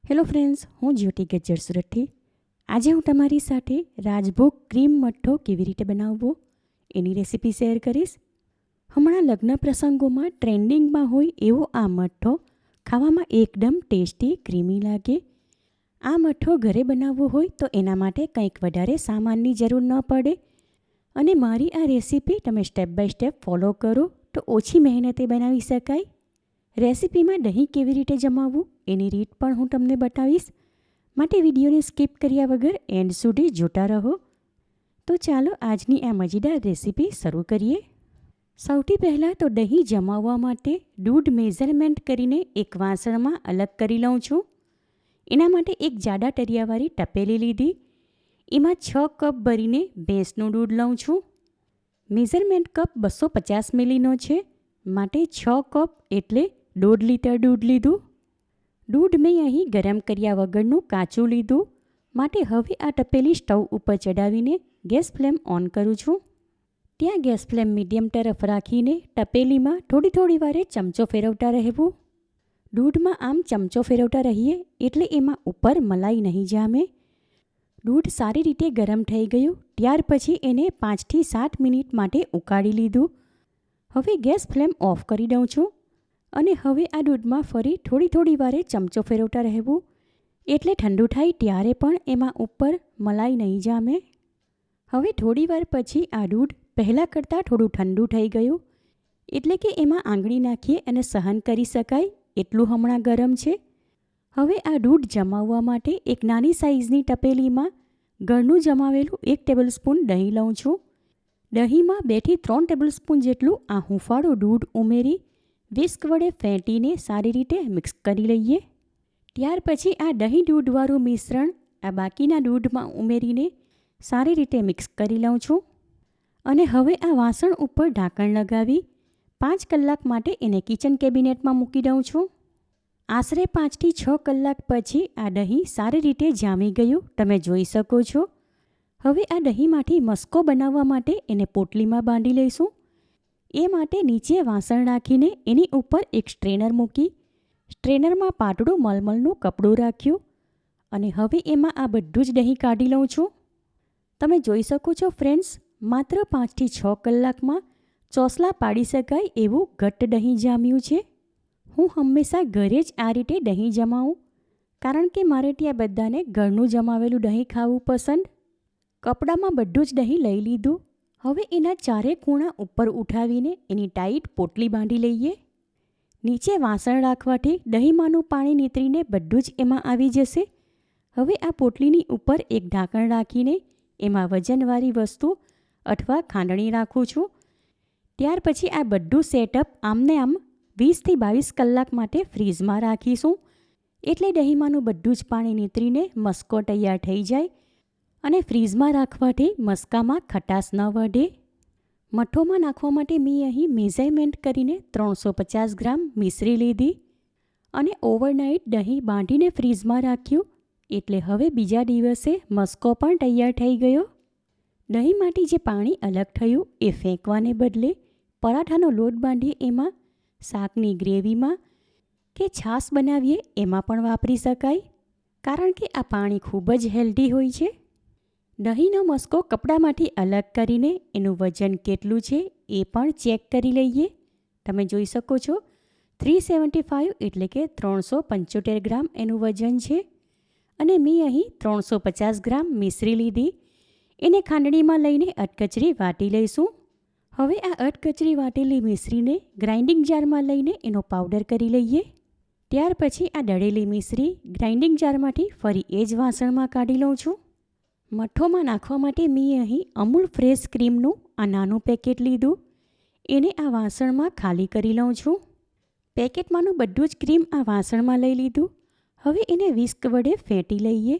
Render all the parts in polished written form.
Hello friends, હું જ્યોતિ ગજ્જર સુરતથી. આજે હું તમારી સાથે રાજભોગ ક્રીમ મઠ્ઠો કેવી રીતે બનાવવો એની રેસીપી શેર કરીશ. હમણાં લગ્ન પ્રસંગોમાં ટ્રેન્ડિંગમાં હોય એવો આ મઠ્ઠો ખાવામાં એકદમ ટેસ્ટી ક્રીમી લાગે. આ મઠ્ઠો ઘરે બનાવવો હોય તો એના માટે કંઈક વધારે સામાનની જરૂર ન પડે અને મારી આ રેસીપી તમે સ્ટેપ બાય સ્ટેપ ફોલો કરો તો ઓછી મહેનતે બનાવી શકાય. રેસીપીમાં દહીં કેવી રીતે જમાવવું એની રીત પણ હું તમને બતાવીશ, માટે વિડીયોને સ્કીપ કર્યા વગર એન્ડ સુધી જોતા રહો. તો ચાલો આજની આ મજેદાર રેસીપી શરૂ કરીએ. સૌથી પહેલાં તો દહીં જમાવવા માટે દૂધ મેઝરમેન્ટ કરીને એક વાસણમાં અલગ કરી લઉં છું. એના માટે એક જાડા તરિયાવાળી તપેલી લીધી, એમાં 6 કપ ભરીને ભેંસનું દૂધ લઉં છું. મેઝરમેન્ટ કપ 250 મિલીનો છે, માટે 6 કપ એટલે 1.5 લીટર દૂધ લીધું. દૂધ મેં અહીં ગરમ કર્યા વગરનું કાચું લીધું, માટે હવે આ તપેલી સ્ટવ ઉપર ચડાવીને ગેસ ફ્લેમ ઓન કરું છું. ત્યાં ગેસ ફ્લેમ મીડિયમ તરફ રાખીને તપેલીમાં થોડી વારે ચમચો ફેરવતા રહેવું. દૂધમાં આમ ચમચો ફેરવતા રહીએ એટલે એમાં ઉપર મલાઈ નહીં જામે. દૂધ સારી રીતે ગરમ થઈ ગયું ત્યાર પછી એને 5 થી 7 મિનિટ માટે ઉકાળી લીધું. હવે ગેસ ફ્લેમ ઓફ કરી દઉં છું અને હવે આ દૂધમાં ફરી થોડી વારે ચમચો ફેરવતા રહેવું, એટલે ઠંડુ થાય ત્યારે પણ એમાં ઉપર મલાઈ નહીં જામે. હવે થોડીવાર પછી આ દૂધ પહેલાં કરતાં થોડું ઠંડુ થઈ ગયું, એટલે કે એમાં આંગળી નાખીએ અને સહન કરી શકાય એટલું હમણાં ગરમ છે. હવે આ દૂધ જમાવવા માટે એક નાની સાઇઝની તપેલીમાં ઘરનું જમાવેલું 1 ટેબલસ્પૂન દહીં લઉં છું. દહીંમાં 2 થી 3 ટેબલસ્પૂન જેટલું આ હુંફાળું દૂધ ઉમેરી વિસ્ક વડે ફેંટીને સારી રીતે મિક્સ કરી લઈએ. ત્યાર પછી આ દહીં દૂધવાળું મિશ્રણ આ બાકીના દૂધમાં ઉમેરીને સારી રીતે મિક્સ કરી લઉં છું અને હવે આ વાસણ ઉપર ઢાંકણ લગાવી 5 કલાક માટે એને કિચન કેબિનેટમાં મૂકી દઉં છું. આશરે 5 થી 6 કલાક પછી આ દહીં સારી રીતે જામી ગયું તમે જોઈ શકો છો. હવે આ દહીંમાંથી મસ્કો બનાવવા માટે એને પોટલીમાં બાંધી લઈશું. એ માટે નીચે વાસણ રાખીને એની ઉપર એક સ્ટ્રેનર મૂકી સ્ટ્રેનરમાં પાતળું મલમલનું કપડું રાખ્યું અને હવે એમાં આ બધું જ દહીં કાઢી લઉં છું. તમે જોઈ શકો છો ફ્રેન્ડ્સ, માત્ર 5 થી 6 કલાકમાં ચોસલા પાડી શકાય એવું ઘટ્ટ દહીં જામ્યું છે. હું હંમેશા ઘરે જ આ રીતે દહીં જમાવું, કારણ કે મારે ત્યાં બધાને ઘરનું જમાવેલું દહીં ખાવું પસંદ. કપડામાં બધું જ દહીં લઈ લીધું. હવે એના ચારે ખૂણા ઉપર ઉઠાવીને એની ટાઈટ પોટલી બાંધી લઈએ. નીચે વાસણ રાખવાથી દહીંમાંનું પાણી નીતરીને બધું જ એમાં આવી જશે. હવે આ પોટલીની ઉપર એક ઢાંકણ રાખીને એમાં વજનવાળી વસ્તુ અથવા ખાંડણી રાખું છું. ત્યાર પછી આ બધું સેટઅપ આમને આમ 20 થી 22 કલાક માટે ફ્રીઝમાં રાખીશું, એટલે દહીંમાંનું બધું જ પાણી નીતરીને મસ્કો તૈયાર થઈ જાય અને ફ્રીઝમાં રાખવાથી મસ્કામાં ખટાશ ન વધે. મઠ્ઠોમાં નાખવા માટે મેં અહીં મેઝરમેન્ટ કરીને 350 ગ્રામ મિશ્રી લીધી અને ઓવરનાઇટ દહીં બાંધીને ફ્રીઝમાં રાખ્યું, એટલે હવે બીજા દિવસે મસ્કો પણ તૈયાર થઈ ગયો. દહીંમાંથી જે પાણી અલગ થયું એ ફેંકવાને બદલે પરાઠાનો લોટ બાંધીએ એમાં, શાકની ગ્રેવીમાં કે છાશ બનાવીએ એમાં પણ વાપરી શકાય, કારણ કે આ પાણી ખૂબ જ હેલ્ધી હોય છે. દહીંનો મસ્કો કપડામાંથી અલગ કરીને એનું વજન કેટલું છે એ પણ ચેક કરી લઈએ. તમે જોઈ શકો છો 375 એટલે કે 375 ગ્રામ એનું વજન છે અને મેં અહીં 350 ગ્રામ મિશ્રી લીધી. એને ખાંડણીમાં લઈને અધકચરી વાટી લઈશું. હવે આ અધકચરી વાટેલી મિશ્રીને ગ્રાઇન્ડિંગ જારમાં લઈને એનો પાવડર કરી લઈએ. ત્યાર પછી આ દળેલી મિશ્રી ગ્રાઇન્ડિંગ જારમાંથી ફરી એ જ વાસણમાં કાઢી લઉં છું. મઠ્ઠોમાં નાખવા માટે મેં અહીં અમૂલ ફ્રેશ ક્રીમનું આ નાનું પેકેટ લીધું. એને આ વાસણમાં ખાલી કરી લઉં છું. પેકેટમાંનું બધું જ ક્રીમ આ વાસણમાં લઈ લીધું. હવે એને વિસ્ક વડે ફેંટી લઈએ,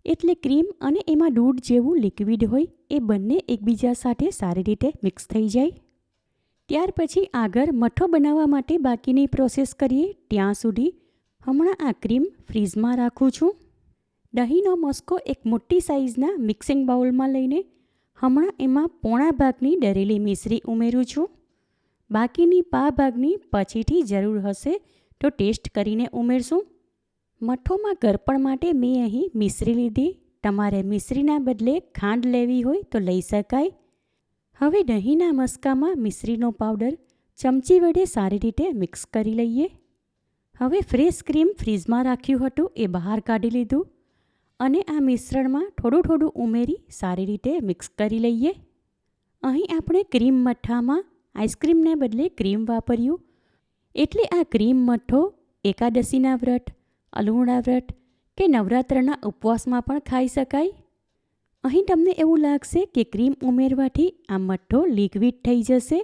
એટલે ક્રીમ અને એમાં દૂધ જેવું લિક્વિડ હોય એ બંને એકબીજા સાથે સારી રીતે મિક્સ થઈ જાય. ત્યાર પછી આગળ મઠ્ઠો બનાવવા માટે બાકીની પ્રોસેસ કરીએ ત્યાં સુધી હમણાં આ ક્રીમ ફ્રીઝમાં રાખું છું. દહીંનો મસ્કો એક મોટી સાઇઝના મિક્સિંગ બાઉલમાં લઈને હમણાં એમાં પોણા ભાગની દળેલી મિશ્રી ઉમેરું છું. બાકીની પા ભાગની પછીથી જરૂર હશે તો ટેસ્ટ કરીને ઉમેરશું. મઠોમાં ગરપણ માટે મેં અહીં મિશ્રી લીધી. તમારે મિશ્રીના બદલે ખાંડ લેવી હોય તો લઈ શકાય. હવે દહીંના મસ્કામાં મિશ્રીનો પાવડર ચમચી વડે સારી રીતે મિક્સ કરી લઈએ. હવે ફ્રેશ ક્રીમ ફ્રીજમાં રાખ્યું હતું એ બહાર કાઢી લીધું અને આ મિશ્રણમાં થોડું થોડું ઉમેરી સારી રીતે મિક્સ કરી લઈએ. અહીં આપણે ક્રીમ મઠ્ઠામાં આઈસ્ક્રીમને બદલે ક્રીમ વાપર્યું, એટલે આ ક્રીમ મઠ્ઠો એકાદશીના વ્રત, અલુણા વ્રત કે નવરાત્રના ઉપવાસમાં પણ ખાઈ શકાય. અહીં તમને એવું લાગશે કે ક્રીમ ઉમેરવાથી આ મઠ્ઠો લિક્વિડ થઈ જશે,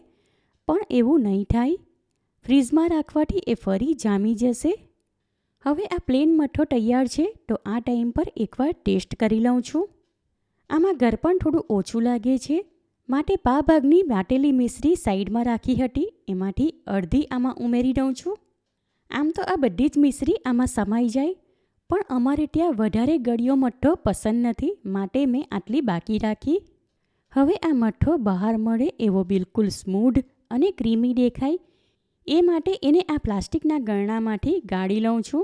પણ એવું નહીં થાય. ફ્રીજમાં રાખવાથી એ ફરી જામી જશે. હવે આ પ્લેન મઠ્ઠો તૈયાર છે તો આ ટાઈમ પર એકવાર ટેસ્ટ કરી લઉં છું. આમાં ગરપણ થોડું ઓછું લાગે છે, માટે પાભાગની વાટેલી મિશ્રી સાઈડમાં રાખી હતી એમાંથી અડધી આમાં ઉમેરી દઉં છું. આમ તો આ બધી જ મિશ્રી આમાં સમાઈ જાય, પણ અમારે ત્યાં વધારે ગળ્યો મઠ્ઠો પસંદ નથી, માટે મેં આટલી બાકી રાખી. હવે આ મઠ્ઠો બહાર મળે એવો બિલકુલ સ્મૂધ અને ક્રીમી દેખાય એ માટે એને આ પ્લાસ્ટિકના ગરણામાંથી ગાળી લઉં છું.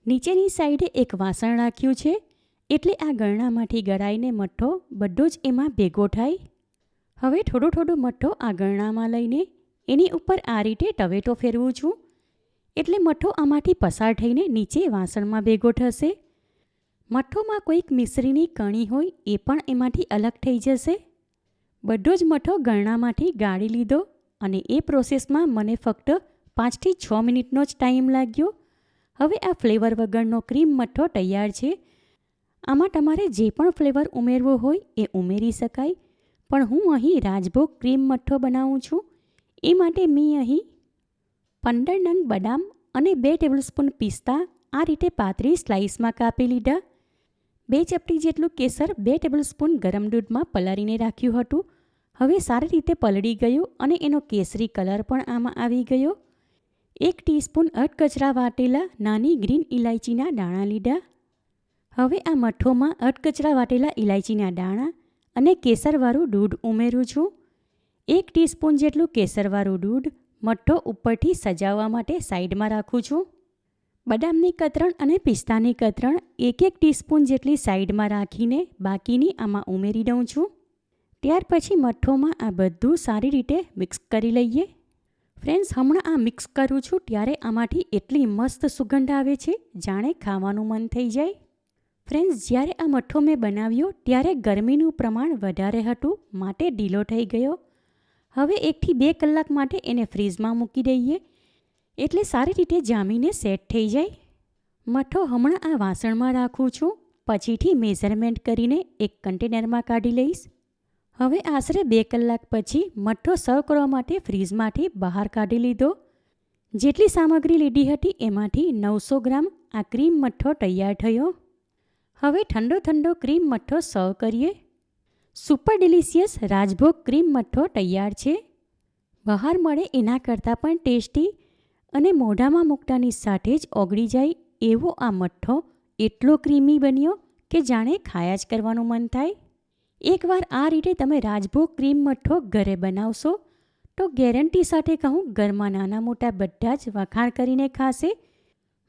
નીચેની સાઈડે એક વાસણ રાખ્યું છે, એટલે આ ગરણામાંથી ગળાઈને મઠ્ઠો બધો જ એમાં ભેગો થાય. હવે થોડો થોડો મઠ્ઠો આ ગરણામાં લઈને એની ઉપર આ રીતે ટવેટો ફેરવું છું, એટલે મઠ્ઠો આમાંથી પસાર થઈને નીચે વાસણમાં ભેગો થશે. મઠ્ઠોમાં કોઈક મિશ્રીની કણી હોય એ પણ એમાંથી અલગ થઈ જશે. બધો જ મઠ્ઠો ગરણામાંથી ગાળી લીધો અને એ પ્રોસેસમાં મને ફક્ત 5 થી 6 મિનિટનો જ ટાઈમ લાગ્યો. હવે આ ફ્લેવર વગરનો ક્રીમ મઠ્ઠો તૈયાર છે. આમાં તમારે જે પણ ફ્લેવર ઉમેરવો હોય એ ઉમેરી શકાય, પણ હું અહીં રાજભોગ ક્રીમ મઠ્ઠો બનાવું છું એ માટે મેં અહીં 15 નંગ બદામ અને 2 ટેબલસ્પૂન પિસ્તા આ રીતે પાતળી સ્લાઇસમાં કાપી લીધા. 2 ચપટી જેટલું કેસર 2 ટેબલસ્પૂન ગરમ દૂધમાં પલાળીને રાખ્યું હતું. હવે સારી રીતે પલળી ગયું અને એનો કેસરી કલર પણ આમાં આવી ગયો. 1 ટીસ્પૂન અધકચરા વાટેલા નાની ગ્રીન ઇલાયચીના દાણા લીધા. હવે આ મઠ્ઠોમાં અધકચરા વાટેલા ઇલાયચીના દાણા અને કેસરવાળું દૂધ ઉમેરું છું. 1 ટીસ્પૂન જેટલું કેસરવાળું દૂધ મઠ્ઠો ઉપરથી સજાવવા માટે સાઈડમાં રાખું છું. બદામની કતરણ અને પિસ્તાની કતરણ 1-1 ટીસ્પૂન જેટલી સાઈડમાં રાખીને બાકીની આમાં ઉમેરી દઉં છું. ત્યાર પછી મઠ્ઠોમાં આ બધું સારી રીતે મિક્સ કરી લઈએ. ફ્રેન્ડ્સ, હમણાં આ મિક્સ કરું છું ત્યારે આમાંથી એટલી મસ્ત સુગંધ આવે છે જાણે ખાવાનું મન થઈ જાય. ફ્રેન્ડ્સ, જ્યારે આ મઠ્ઠો મેં બનાવ્યો ત્યારે ગરમીનું પ્રમાણ વધારે હતું, માટે ઢીલો થઈ ગયો. હવે 1 થી 2 કલાક માટે એને ફ્રીજમાં મૂકી દઈએ, એટલે સારી રીતે જામીને સેટ થઈ જાય. મઠ્ઠો હમણાં આ વાસણમાં રાખું છું, પછીથી મેઝરમેન્ટ કરીને એક કન્ટેનરમાં કાઢી લઈશ. હવે આશરે 2 કલાક પછી મઠ્ઠો સર્વ કરવા માટે ફ્રીજમાંથી બહાર કાઢી લીધો. જેટલી સામગ્રી લીધી હતી એમાંથી 900 ગ્રામ આ ક્રીમ મઠ્ઠો તૈયાર થયો. હવે ઠંડો ઠંડો ક્રીમ મઠ્ઠો સર્વ કરીએ. સુપર ડિલિશિયસ રાજભોગ ક્રીમ મઠ્ઠો તૈયાર છે. બહાર મળે એના કરતાં પણ ટેસ્ટી અને મોઢામાં મૂકતાની સાથે જ ઓગળી જાય એવો આ મઠ્ઠો એટલો ક્રીમી બન્યો કે જાણે ખાયા જ કરવાનું મન થાય. એકવાર આ રીતે તમે રાજભોગ ક્રીમ મઠ્ઠો ઘરે બનાવશો તો ગેરંટી સાથે કહું, ઘરમાં નાના મોટા બધા જ વખાણ કરીને ખાશે.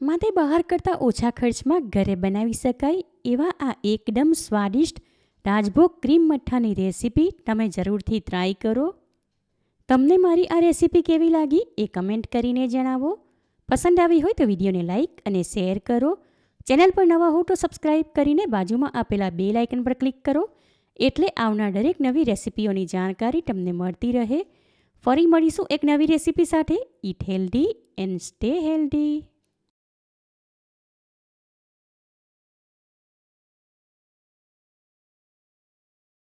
માટે બહાર કરતાં ઓછા ખર્ચમાં ઘરે બનાવી શકાય એવા આ એકદમ સ્વાદિષ્ટ રાજભોગ ક્રીમ મઠ્ઠાની રેસીપી તમે જરૂરથી ટ્રાય કરો. તમને મારી આ રેસીપી કેવી લાગી એ કમેન્ટ કરીને જણાવો. પસંદ આવી હોય તો વિડીયોને લાઇક અને શેર કરો. ચેનલ પર નવા હો તો સબસ્ક્રાઈબ કરીને બાજુમાં આપેલા બેલ આઇકન પર ક્લિક કરો, એટલે આવનાર દરેક નવી રેસીપીઓની જાણકારી તમને મળતી રહે. ફરી મળીશું એક નવી રેસીપી સાથે. Eat healthy and stay healthy.